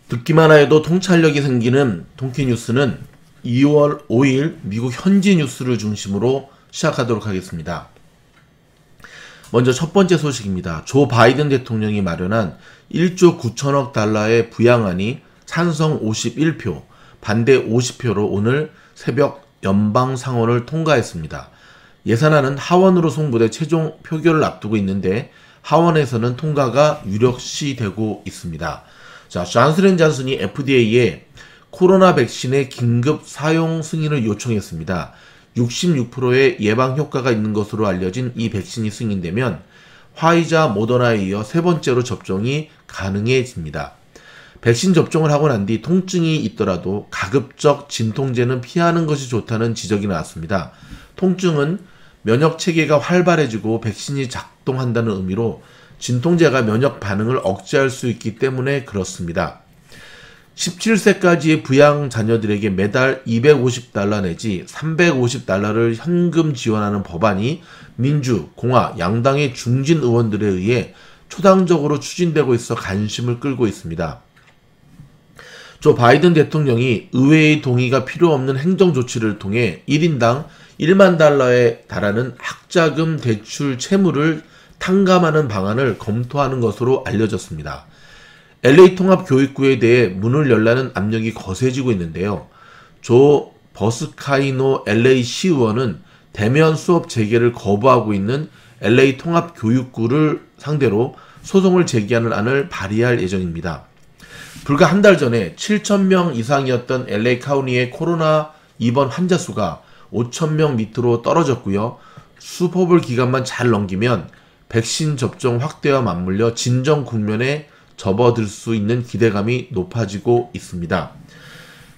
듣기만 해도 통찰력이 생기는 통키뉴스는 2월 5일 미국 현지 뉴스를 중심으로 시작하도록 하겠습니다. 먼저 첫 번째 소식입니다. 조 바이든 대통령이 마련한 1조 9천억 달러의 부양안이 찬성 51표, 반대 50표로 오늘 새벽 연방 상원을 통과했습니다. 예산안은 하원으로 송부돼 최종 표결을 앞두고 있는데 하원에서는 통과가 유력시되고 있습니다. 자, 존슨앤존슨이 FDA에 코로나 백신의 긴급 사용 승인을 요청했습니다. 66%의 예방 효과가 있는 것으로 알려진 이 백신이 승인되면 화이자, 모더나에 이어 세 번째로 접종이 가능해집니다. 백신 접종을 하고 난 뒤 통증이 있더라도 가급적 진통제는 피하는 것이 좋다는 지적이 나왔습니다. 통증은 면역 체계가 활발해지고 백신이 작동한다는 의미로 진통제가 면역 반응을 억제할 수 있기 때문에 그렇습니다. 17세까지의 부양 자녀들에게 매달 $250 내지 $350를 현금 지원하는 법안이 민주, 공화, 양당의 중진 의원들에 의해 초당적으로 추진되고 있어 관심을 끌고 있습니다. 조 바이든 대통령이 의회의 동의가 필요 없는 행정 조치를 통해 1인당 $1만 달러에 학자금 대출 채무를 탕감하는 방안을 검토하는 것으로 알려졌습니다. LA 통합교육구에 대해 문을 열라는 압력이 거세지고 있는데요. 조 버스카이노 LA 시의원은 대면 수업 재개를 거부하고 있는 LA 통합교육구를 상대로 소송을 제기하는 안을 발의할 예정입니다. 불과 한 달 전에 7,000명 이상이었던 LA 카운티의 코로나 입원 환자 수가 5,000명 밑으로 떨어졌고요. 슈퍼볼 기간만 잘 넘기면 백신 접종 확대와 맞물려 진정 국면에 접어들 수 있는 기대감이 높아지고 있습니다.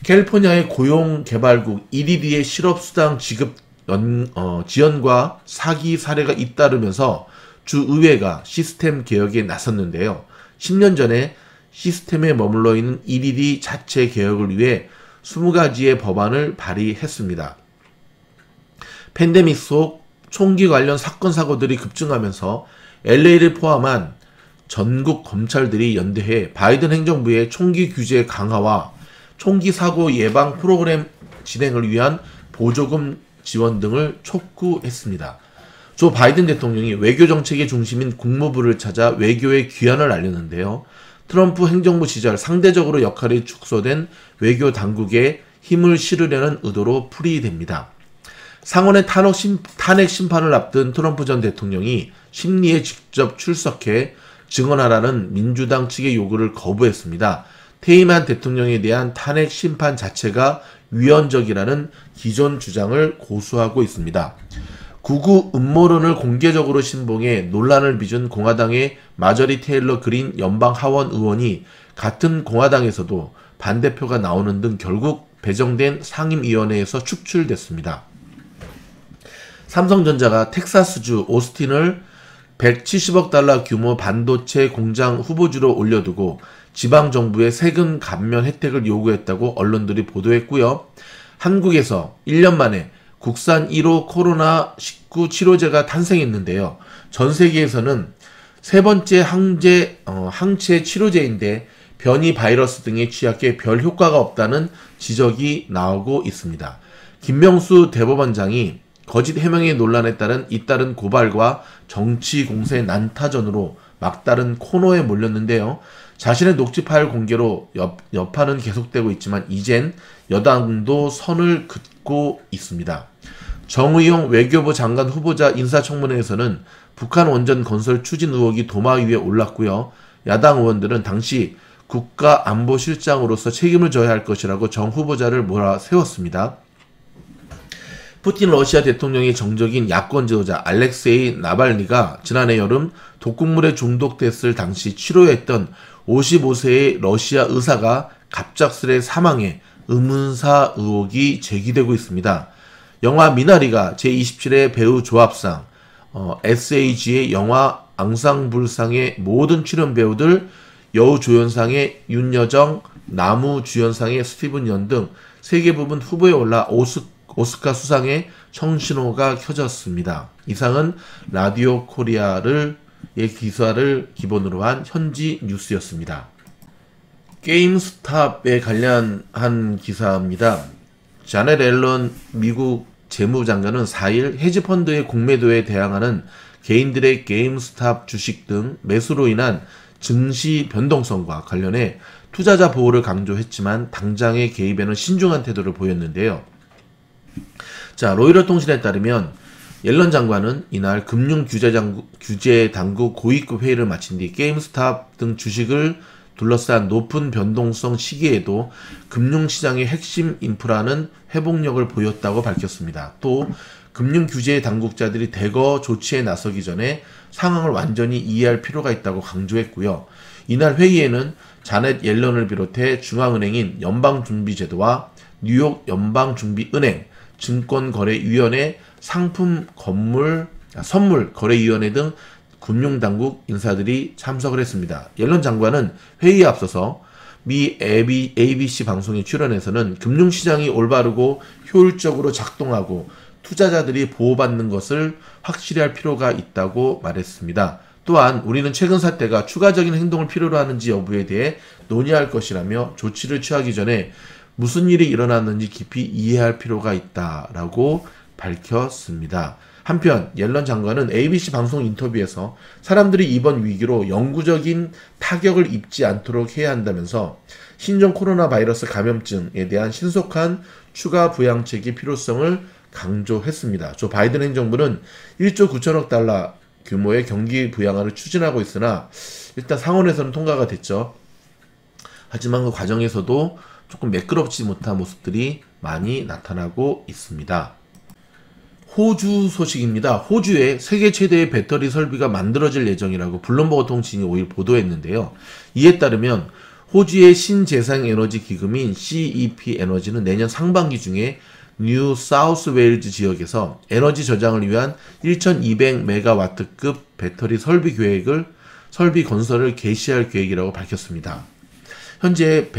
캘리포니아의 고용개발국 EDD의 실업수당 지급 지연과 사기 사례가 잇따르면서 주의회가 시스템 개혁에 나섰는데요. 10년 전에 시스템에 머물러 있는 EDD 자체 개혁을 위해 20가지의 법안을 발의했습니다. 팬데믹 속 총기 관련 사건 사고들이 급증하면서 LA를 포함한 전국 검찰들이 연대해 바이든 행정부의 총기 규제 강화와 총기 사고 예방 프로그램 진행을 위한 보조금 지원 등을 촉구했습니다. 조 바이든 대통령이 외교 정책의 중심인 국무부를 찾아 외교의 귀환을 알렸는데요. 트럼프 행정부 시절 상대적으로 역할이 축소된 외교 당국에 힘을 실으려는 의도로 풀이됩니다. 상원의 탄핵 심판을 앞둔 트럼프 전 대통령이 심리에 직접 출석해 증언하라는 민주당 측의 요구를 거부했습니다. 퇴임한 대통령에 대한 탄핵 심판 자체가 위헌적이라는 기존 주장을 고수하고 있습니다. 구구 음모론을 공개적으로 신봉해 논란을 빚은 공화당의 마저리 테일러 그린 연방 하원 의원이 같은 공화당에서도 반대표가 나오는 등 결국 배정된 상임위원회에서 축출됐습니다. 삼성전자가 텍사스주 오스틴을 $170억 규모 반도체 공장 후보지로 올려두고 지방정부의 세금 감면 혜택을 요구했다고 언론들이 보도했고요. 한국에서 1년 만에 국산 1호 코로나19 치료제가 탄생했는데요. 전 세계에서는 세 번째 항체 치료제인데 변이 바이러스 등에 취약해 별 효과가 없다는 지적이 나오고 있습니다. 김명수 대법원장이 거짓 해명의 논란에 잇따른 고발과 정치 공세 난타전으로 막다른 코너에 몰렸는데요. 자신의 녹취 파일 공개로 여파는 계속되고 있지만 이젠 여당도 선을 긋고 있습니다. 정의용 외교부 장관 후보자 인사청문회에서는 북한 원전 건설 추진 의혹이 도마 위에 올랐고요. 야당 의원들은 당시 국가안보실장으로서 책임을 져야 할 것이라고 정 후보자를 몰아세웠습니다. 푸틴 러시아 대통령의 정적인 야권 지도자 알렉세이 나발니가 지난해 여름 독극물에 중독됐을 당시 치료했던 55세의 러시아 의사가 갑작스레 사망해 의문사 의혹이 제기되고 있습니다. 영화 미나리가 제27회 배우 조합상, SAG의 영화 앙상블상의 모든 출연 배우들, 여우조연상의 윤여정, 나무주연상의 스티븐 연 등 세계 부분 후보에 올라 오스카 수상의 청신호가 켜졌습니다. 이상은 라디오 코리아의 기사를 기본으로 한 현지 뉴스였습니다. 게임스탑에 관련한 기사입니다. 자넷 앨런 미국 재무장관은 4일 헤지펀드의 공매도에 대항하는 개인들의 게임스탑 주식 등 매수로 인한 증시 변동성과 관련해 투자자 보호를 강조했지만 당장의 개입에는 신중한 태도를 보였는데요. 자, 로이터 통신에 따르면 옐런 장관은 이날 규제 당국 고위급 회의를 마친 뒤 게임스탑 등 주식을 둘러싼 높은 변동성 시기에도 금융시장의 핵심 인프라는 회복력을 보였다고 밝혔습니다. 또 금융규제 당국자들이 대거 조치에 나서기 전에 상황을 완전히 이해할 필요가 있다고 강조했고요. 이날 회의에는 자넷 옐런을 비롯해 중앙은행인 연방준비제도와 뉴욕 연방준비은행, 증권거래위원회, 선물거래위원회 등 금융당국 인사들이 참석을 했습니다. 옐런 장관은 회의에 앞서서 미 ABC 방송에 출연해서는 금융시장이 올바르고 효율적으로 작동하고 투자자들이 보호받는 것을 확실히 할 필요가 있다고 말했습니다. 또한 우리는 최근 사태가 추가적인 행동을 필요로 하는지 여부에 대해 논의할 것이라며 조치를 취하기 전에 무슨 일이 일어났는지 깊이 이해할 필요가 있다라고 밝혔습니다. 한편 옐런 장관은 ABC 방송 인터뷰에서 사람들이 이번 위기로 영구적인 타격을 입지 않도록 해야 한다면서 신종 코로나 바이러스 감염증에 대한 신속한 추가 부양책의 필요성을 강조했습니다. 조 바이든 행정부는 1조 9천억 달러 규모의 경기 부양안을 추진하고 있으나 일단 상원에서는 통과가 됐죠. 하지만 그 과정에서도 조금 매끄럽지 못한 모습들이 많이 나타나고 있습니다. 호주 소식입니다. 호주에 세계 최대의 배터리 설비가 만들어질 예정이라고 블룸버그 통신이 5일 보도했는데요. 이에 따르면 호주의 신재생에너지 기금인 CEP 에너지는 내년 상반기 중에 뉴 사우스 웨일즈 지역에서 에너지 저장을 위한 1200메가와트급 배터리 설비 건설을 개시할 계획이라고 밝혔습니다. 현재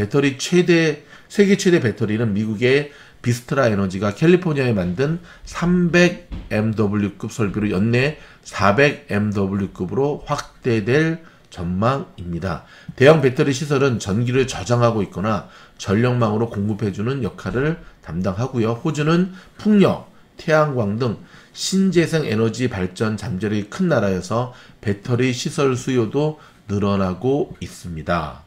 세계 최대 배터리는 미국의 비스트라 에너지가 캘리포니아에 만든 300MW급 설비로 연내 400MW급으로 확대될 전망입니다. 대형 배터리 시설은 전기를 저장하고 있거나 전력망으로 공급해주는 역할을 담당하고요. 호주는 풍력, 태양광 등 신재생 에너지 발전 잠재력이 큰 나라여서 배터리 시설 수요도 늘어나고 있습니다.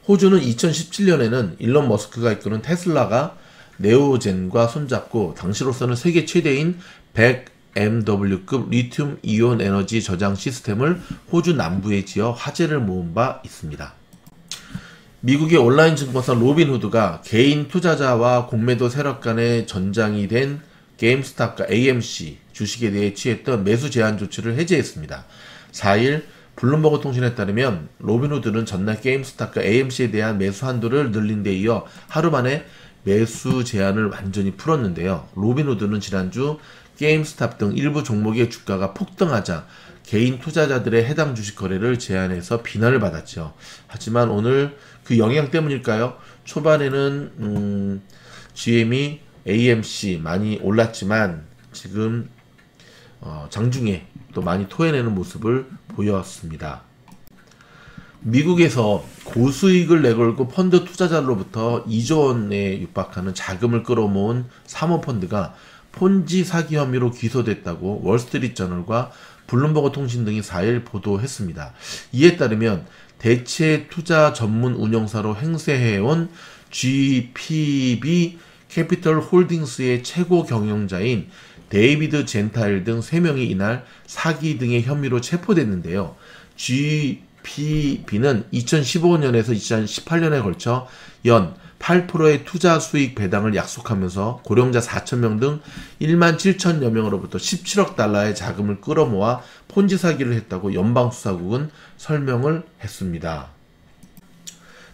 호주는 2017년에는 일론 머스크가 이끄는 테슬라가 네오젠과 손잡고 당시로서는 세계 최대인 100MW급 리튬 이온 에너지 저장 시스템을 호주 남부에 지어 화제를 모은 바 있습니다. 미국의 온라인 증권사 로빈후드가 개인 투자자와 공매도 세력 간의 전장이 된 게임스탑과 AMC 주식에 대해 취했던 매수 제한 조치를 해제했습니다. 4일 블룸버그 통신에 따르면 로빈후드는 전날 게임스탑과 AMC에 대한 매수 한도를 늘린 데 이어 하루 만에 매수 제한을 완전히 풀었는데요. 로빈후드는 지난주 게임스탑 등 일부 종목의 주가가 폭등하자 개인 투자자들의 해당 주식 거래를 제한해서 비난을 받았죠. 하지만 오늘 그 영향 때문일까요? 초반에는 GM이 AMC 많이 올랐지만 지금 장중에 또 많이 토해내는 모습을 보였습니다. 미국에서 고수익을 내걸고 펀드 투자자로부터 2조 원에 육박하는 자금을 끌어모은 사모펀드가 폰지 사기 혐의로 기소됐다고 월스트리트저널과 블룸버그 통신 등이 4일 보도했습니다. 이에 따르면 대체 투자 전문 운용사로 행세해온 GPB 캐피털 홀딩스의 최고 경영자인 데이비드 젠타일 등 3명이 이날 사기 등의 혐의로 체포됐는데요. GPB는 2015년에서 2018년에 걸쳐 연 8%의 투자 수익 배당을 약속하면서 고령자 4,000명 등 1만 7천여 명으로부터 17억 달러의 자금을 끌어모아 폰지 사기를 했다고 연방수사국은 설명을 했습니다.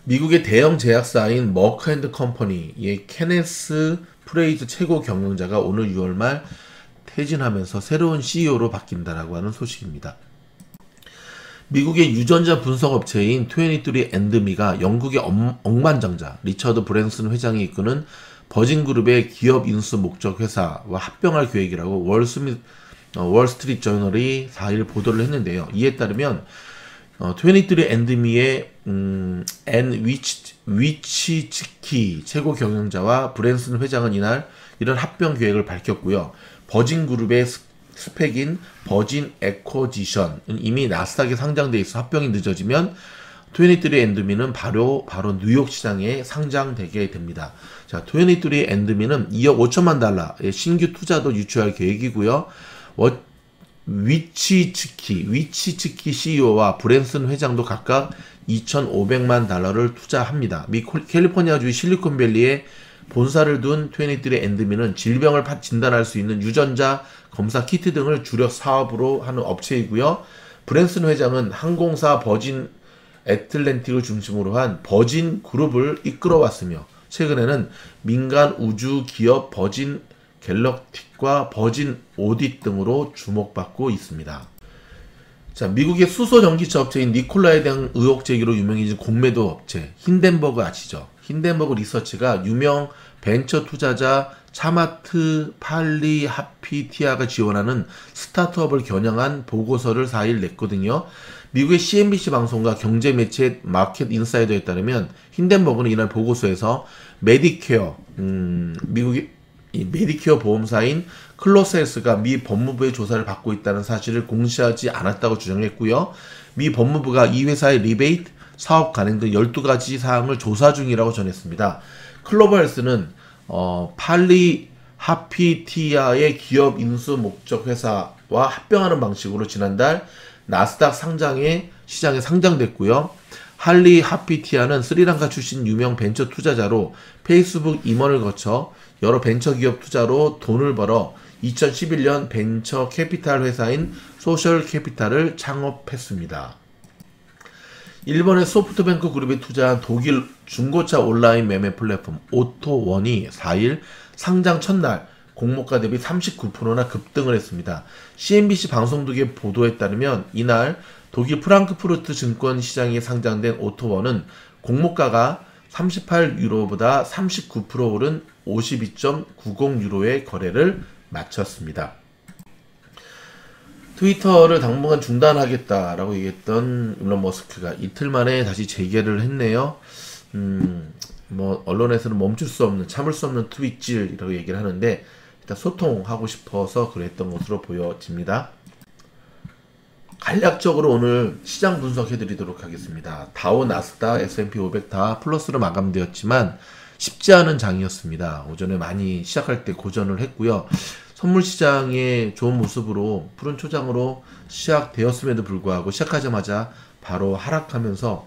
미국의 대형 제약사인 머크앤드컴퍼니의 케네스 프레이즈 최고 경영자가 오늘 6월 말 퇴진하면서 새로운 CEO로 바뀐다라고 하는 소식입니다. 미국의 유전자 분석 업체인 23andme가 영국의 억만장자 리처드 브랜슨 회장이 이끄는 버진그룹의 기업 인수 목적 회사와 합병할 계획이라고 월스트리트 저널이 4일 보도를 했는데요. 이에 따르면 23&me의 위치츠키 최고 경영자와 브랜슨 회장은 이날 이런 합병 계획을 밝혔고요. 버진 그룹의 스펙인 버진 에코지션은 이미 나스닥에 상장돼 있어 합병이 늦어지면 23&me는 바로 뉴욕 시장에 상장되게 됩니다. 자, 23&me는 2억 5천만 달러의 신규 투자도 유치할 계획이고요. 위치츠키 CEO와 브랜슨 회장도 각각 2,500만 달러를 투자합니다. 미 캘리포니아주의 실리콘밸리에 본사를 둔 23&me는 질병을 진단할 수 있는 유전자 검사 키트 등을 주력 사업으로 하는 업체이고요. 브랜슨 회장은 항공사 버진 애틀랜틱을 중심으로 한 버진 그룹을 이끌어왔으며 최근에는 민간 우주 기업 버진 갤럭틱과 버진 오딧 등으로 주목받고 있습니다. 자, 미국의 수소 전기차 업체인 니콜라에 대한 의혹 제기로 유명해진 공매도 업체 힌덴버그 아시죠? 힌덴버그 리서치가 유명 벤처 투자자 차마트 팔리하피티아가 지원하는 스타트업을 겨냥한 보고서를 4일 냈거든요. 미국의 CNBC 방송과 경제 매체 마켓 인사이더에 따르면 힌덴버그는 이날 보고서에서 메디케어, 미국의 메디케어 보험사인 클로셀스가 미 법무부의 조사를 받고 있다는 사실을 공시하지 않았다고 주장했고요. 미 법무부가 이 회사의 리베이트, 사업 간행 등 12가지 사항을 조사 중이라고 전했습니다. 클로버헬스는 팔리하피티아의 기업 인수 목적 회사와 합병하는 방식으로 지난달 나스닥 시장에 상장됐고요. 할리하피티아는 스리랑카 출신 유명 벤처 투자자로 페이스북 임원을 거쳐 여러 벤처기업 투자로 돈을 벌어 2011년 벤처 캐피탈 회사인 소셜 캐피탈을 창업했습니다. 일본의 소프트뱅크 그룹이 투자한 독일 중고차 온라인 매매 플랫폼 오토원이 4일 상장 첫날 공모가 대비 39%나 급등을 했습니다. CNBC 방송 등의 보도에 따르면 이날 독일 프랑크푸르트 증권 시장에 상장된 오토원은 공모가가 38유로보다 39% 오른 52.90유로의 거래를 마쳤습니다. 트위터를 당분간 중단하겠다라고 얘기했던 일론 머스크가 이틀 만에 다시 재개를 했네요. 언론에서는 멈출 수 없는, 참을 수 없는 트윗질이라고 얘기를 하는데 일단 소통하고 싶어서 그랬던 것으로 보여집니다. 간략적으로 오늘 시장 분석해 드리도록 하겠습니다. 다우, 나스닥, S&P 500 다 플러스로 마감되었지만 쉽지 않은 장이었습니다. 오전에 많이 시작할 때 고전을 했고요. 선물 시장의 좋은 모습으로 푸른 초장으로 시작되었음에도 불구하고 시작하자마자 바로 하락하면서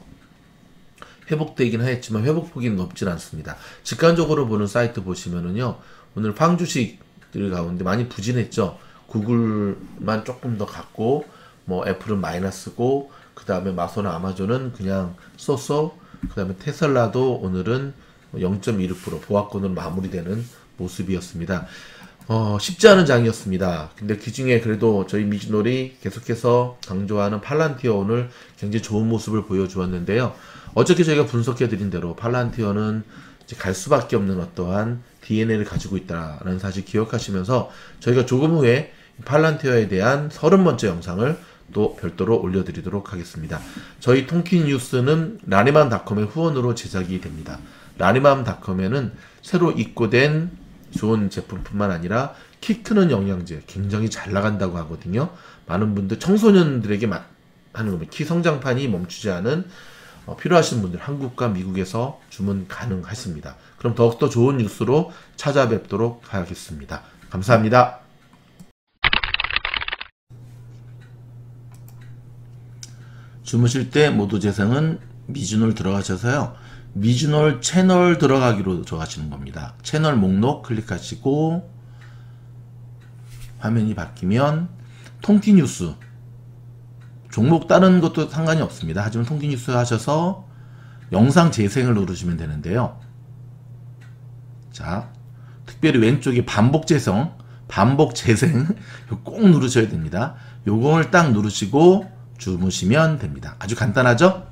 회복되긴 했지만 회복폭이 높진 않습니다. 직관적으로 보는 사이트 보시면은요, 오늘 팡주식들 가운데 많이 부진했죠. 구글만 조금 더 갔고, 애플은 마이너스고, 그 다음에 마소나 아마존은 그냥 쏘쏘, 그 다음에 테슬라도 오늘은 0.16% 보합권으로 마무리되는 모습이었습니다. 쉽지 않은 장이었습니다. 근데 그 중에 그래도 저희 미즈놀이 계속해서 강조하는 팔란티어 오늘 굉장히 좋은 모습을 보여주었는데요. 어저께 저희가 분석해드린 대로 팔란티어는 이제 갈 수밖에 없는 어떠한 DNA를 가지고 있다는 사실 기억하시면서 저희가 조금 후에 팔란티어에 대한 30번째 영상을 또 별도로 올려드리도록 하겠습니다. 저희 통킨 뉴스는 라니맘닷컴의 후원으로 제작이 됩니다. 라니맘닷컴에는 새로 입고된 좋은 제품뿐만 아니라 키 크는 영양제 굉장히 잘 나간다고 하거든요. 많은 분들, 청소년들에게 하는 겁니다. 키 성장판이 멈추지 않은 필요하신 분들 한국과 미국에서 주문 가능하십니다. 그럼 더욱더 좋은 뉴스로 찾아뵙도록 하겠습니다. 감사합니다. 주무실 때 모두 재생은 미즈놀 들어가셔서요. 미즈놀 채널 들어가기로 들어가시는 겁니다. 채널 목록 클릭하시고 화면이 바뀌면 통키뉴스 종목 다른 것도 상관이 없습니다. 하지만 통키뉴스 하셔서 영상 재생을 누르시면 되는데요. 자, 특별히 왼쪽에 반복 재생 꼭 누르셔야 됩니다. 요걸 딱 누르시고 주무시면 됩니다. 아주 간단하죠?